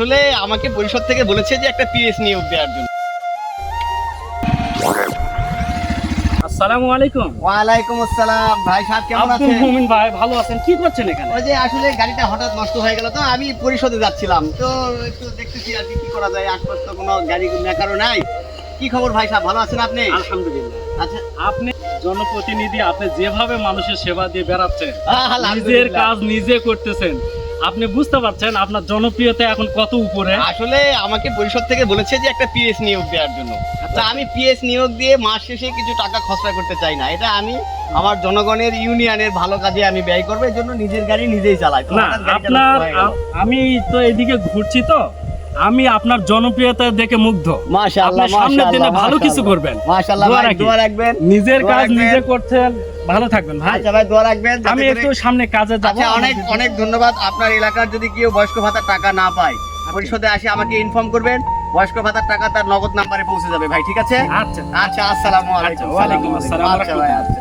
আসলে আমাকে পরিষদ থেকে বলেছে যে একটা পিএস নিয়োগ দেওয়ার জন্য। আসসালামু আলাইকুম। ওয়ালাইকুম আসসালাম। ভাই সাহেব কেমন আব্দুল আছেন? মুমিন ভাই ভালো আছেন? কি করছেন এখানে? ওই যে আসলে গাড়িটা হঠাৎ নষ্ট হয়ে গেল, তো আমি পরিষদে যাচ্ছিলাম, তো একটু দেখতেছি আর কি করা যায়। আশপাশ তো কোনো গাড়ি মেকারও নাই। কি খবর ভাই সাহেব, ভালো আছেন আপনি? আলহামদুলিল্লাহ। আচ্ছা, আপনি জনপ্রতিনিধি, আপনি যেভাবে মানুষের সেবা দিয়ে বেড়াচ্ছেন, নিজের আলহামদুলিল্লাহ। কাজ নিজে করতেছেন, আপনি বুঝতে পারছেন আপনার জনপ্রিয়তা এখন কত উপরে। আসলে আমাকে পরিষদ থেকে বলেছে যে একটা পিএস নিয়োগ দেওয়ার জন্য। তা আমি পিএস নিয়োগ দিয়ে মাস শেষে কিছু টাকা খরচা করতে চাই না। এটা আমি আমার জনগণের ইউনিয়নের ভালো কাজে আমি ব্যয় করবো, এর জন্য নিজের গাড়ি নিজেই চালাই। তো না, হঠাৎ গাড়িটা আপনার নষ্ট হয়ে গেল। আমি তো এদিকে ঘুরছি, তো আমি আপনার জনপ্রিয়তা দেখে মুগ্ধ। মাশাআল্লাহ, আপনি সামনের দিনে মাশাআল্লাহ, ভালো কিছু মাশাআল্লাহ। করবেন। মাশাআল্লাহ দোয়া ভাই, রাখি। দোয়া রাখবেন। নিজের দোয়া কাজ রাখবেন। নিজে করছেন, ভালো থাকবেন ভাই। আচ্ছা ভাই, দোয়া রাখবেন যাতে আমি করে- একটু সামনে কাজে যাব। আচ্ছা, অনেক অনেক ধন্যবাদ। আপনার এলাকার যদি কেউ বয়স্ক ভাতার টাকা না পায়, পরিষদে আসে আমাকে ইনফর্ম করবেন। বয়স্ক ভাতার টাকা তার নগদ নাম্বারে পৌঁছে যাবে ভাই, ঠিক আছে? আচ্ছা আচ্ছা, আসসালামু আলাইকুম। আচ্ছা, ওয়ালাইকুম আসসালাম। আচ্ছা ভাই, আচ্ছা।